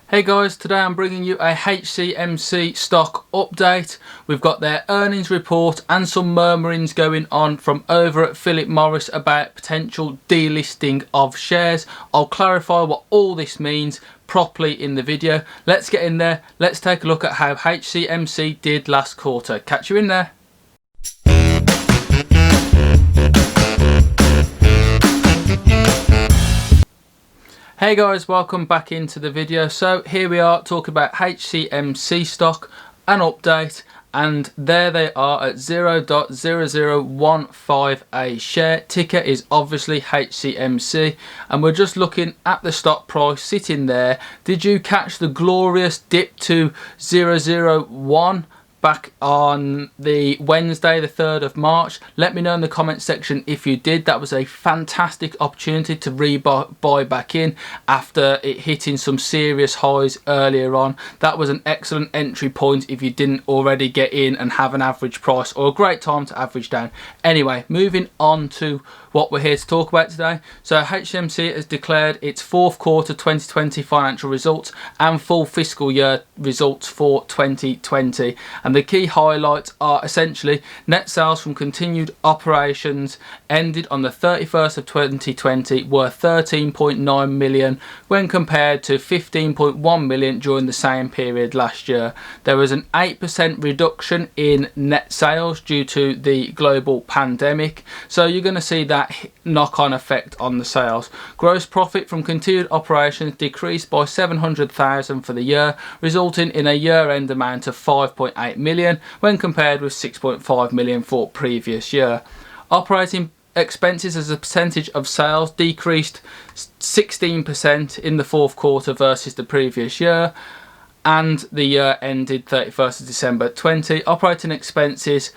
Hey guys, today I'm bringing you a HCMC stock update. We've got their earnings report and some murmurings going on from over at Philip Morris about potential delisting of shares. I'll clarify what all this means properly in the video. Let's get in there. Let's take a look at how HCMC did last quarter. Catch you in there. Hey guys, welcome back into the video. So here we are talking about HCMC stock, an update, and there they are at 0.0015 a share. Ticker is obviously HCMC, and we're just looking at the stock price sitting there. Did you catch the glorious dip to 0.001 back on the Wednesday the 3rd of March? Let me know in the comment section if you did. That was a fantastic opportunity to buy back in after it hitting some serious highs earlier on. That was an excellent entry point if you didn't already get in and have an average price, or a great time to average down. Anyway, moving on to what we're here to talk about today. So HCMC has declared its fourth quarter 2020 financial results and full fiscal year results for 2020, and the key highlights are essentially net sales from continued operations ended on the 31st of 2020 were 13.9 million when compared to 15.1 million during the same period last year. There was an 8% reduction in net sales due to the global pandemic, so you're going to see that knock-on effect on the sales. Gross profit from continued operations decreased by 700,000 for the year, resulting in a year-end amount of 5.8 million when compared with 6.5 million for previous year. Operating expenses as a percentage of sales decreased 16% in the fourth quarter versus the previous year, and the year ended 31st of December 20. Operating expenses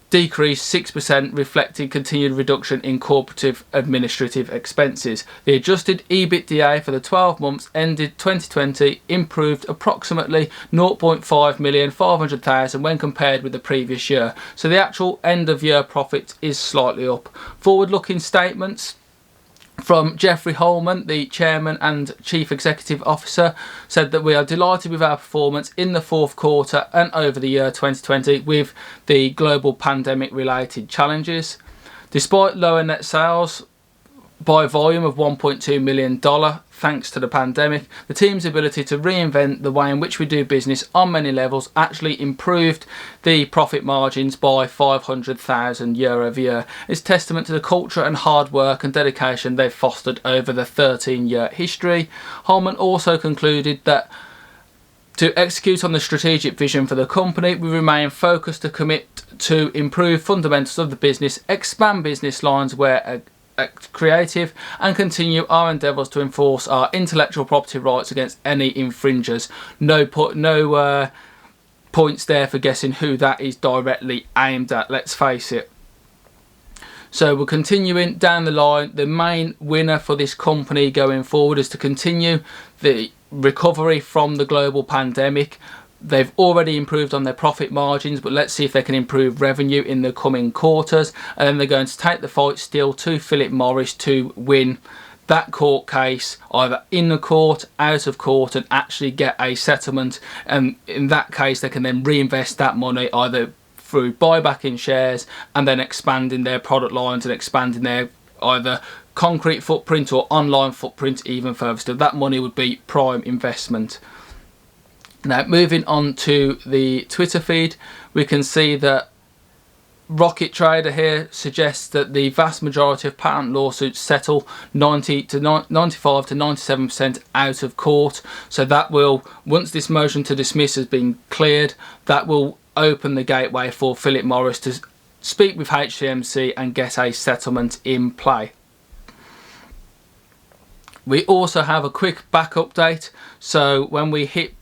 decreased 6%, reflecting continued reduction in corporate administrative expenses. The adjusted EBITDA for the 12 months ended 2020 improved approximately 0.5,500,000 when compared with the previous year. So the actual end of year profit is slightly up. Forward-looking statements from Jeffrey Holman, the Chairman and Chief Executive Officer, said that we are delighted with our performance in the fourth quarter and over the year 2020 with the global pandemic related challenges. Despite lower net sales by volume of $1.2 million thanks to the pandemic, the team's ability to reinvent the way in which we do business on many levels actually improved the profit margins by 500,000 year over year. It's testament to the culture and hard work and dedication they've fostered over the 13-year history. Holman also concluded that to execute on the strategic vision for the company, we remain focused to commit to improve fundamentals of the business, expand business lines where creative, and continue our endeavours to enforce our intellectual property rights against any infringers. No points there for guessing who that is directly aimed at, let's face it. So we're continuing down the line. The main winner for this company going forward is to continue the recovery from the global pandemic. They've already improved on their profit margins, but let's see if they can improve revenue in the coming quarters. And then they're going to take the fight still to Philip Morris to win that court case, either in the court, out of court, and actually get a settlement. And in that case, they can then reinvest that money either through buyback in shares and then expanding their product lines and expanding their either concrete footprint or online footprint even further. So that money would be prime investment. Now, moving on to the Twitter feed, we can see that Rocket Trader here suggests that the vast majority of patent lawsuits settle 95 to 97% out of court. So that will, once this motion to dismiss has been cleared, that will open the gateway for Philip Morris to speak with HCMC and get a settlement in play. We also have a quick back update. So when we hit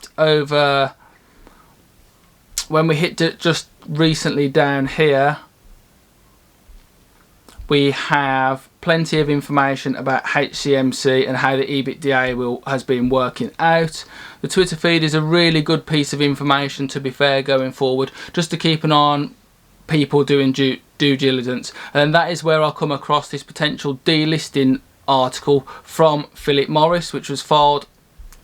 it just recently down here, we have plenty of information about HCMC and how the EBITDA has been working out. The Twitter feed is a really good piece of information, to be fair, going forward, just to keep an eye on people doing due diligence. And that is where I'll come across this potential delisting article from Philip Morris, which was filed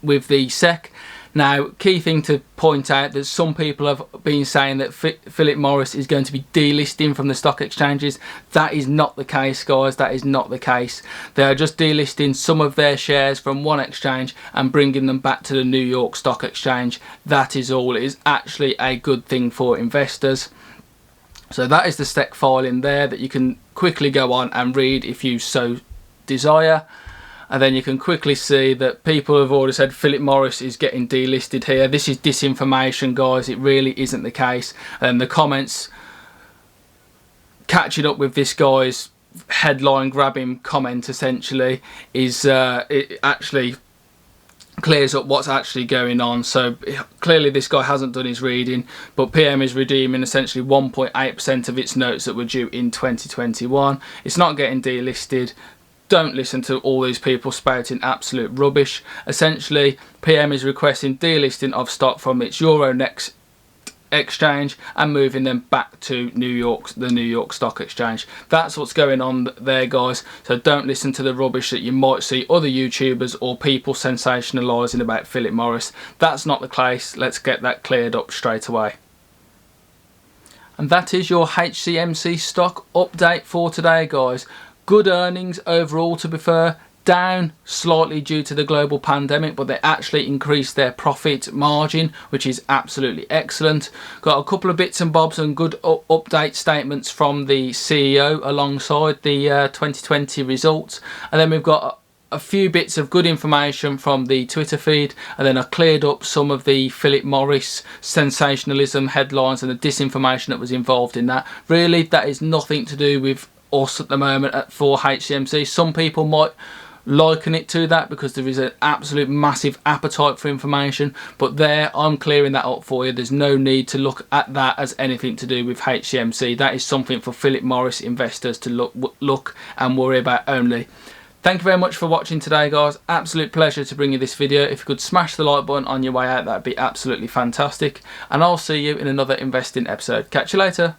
with the SEC. Now, key thing to point out that some people have been saying that Philip Morris is going to be delisting from the stock exchanges. That is not the case, guys. That is not the case. They are just delisting some of their shares from one exchange and bringing them back to the New York Stock Exchange. That is all. It is actually a good thing for investors. So that is the SEC filing there that you can quickly go on and read if you so desire. And then you can quickly see that people have already said Philip Morris is getting delisted here. This is disinformation, guys. It really isn't the case. And the comments catching up with this guy's headline grabbing comment essentially is it actually clears up what's actually going on. So clearly this guy hasn't done his reading, but PM is redeeming essentially 1.8% of its notes that were due in 2021. It's not getting delisted. Don't listen to all these people spouting absolute rubbish. Essentially, PM is requesting delisting of stock from its Euronext exchange and moving them back to the New York Stock Exchange. That's what's going on there, guys. So don't listen to the rubbish that you might see other YouTubers or people sensationalising about Philip Morris. That's not the case. Let's get that cleared up straight away. And that is your HCMC stock update for today, guys. Good earnings overall, to be fair. Down slightly due to the global pandemic, but they actually increased their profit margin, which is absolutely excellent. Got a couple of bits and bobs and good update statements from the CEO alongside the 2020 results. And then we've got a few bits of good information from the Twitter feed, and then I cleared up some of the Philip Morris sensationalism headlines and the disinformation that was involved in that. Really, that is nothing to do with us at the moment for HCMC. Some people might liken it to that because there is an absolute massive appetite for information, but there, I'm clearing that up for you. There's no need to look at that as anything to do with HCMC. That is something for Philip Morris investors to look and worry about only. Thank you very much for watching today, guys. Absolute pleasure to bring you this video. If you could smash the like button on your way out, that'd be absolutely fantastic, and I'll see you in another investing episode. Catch you later.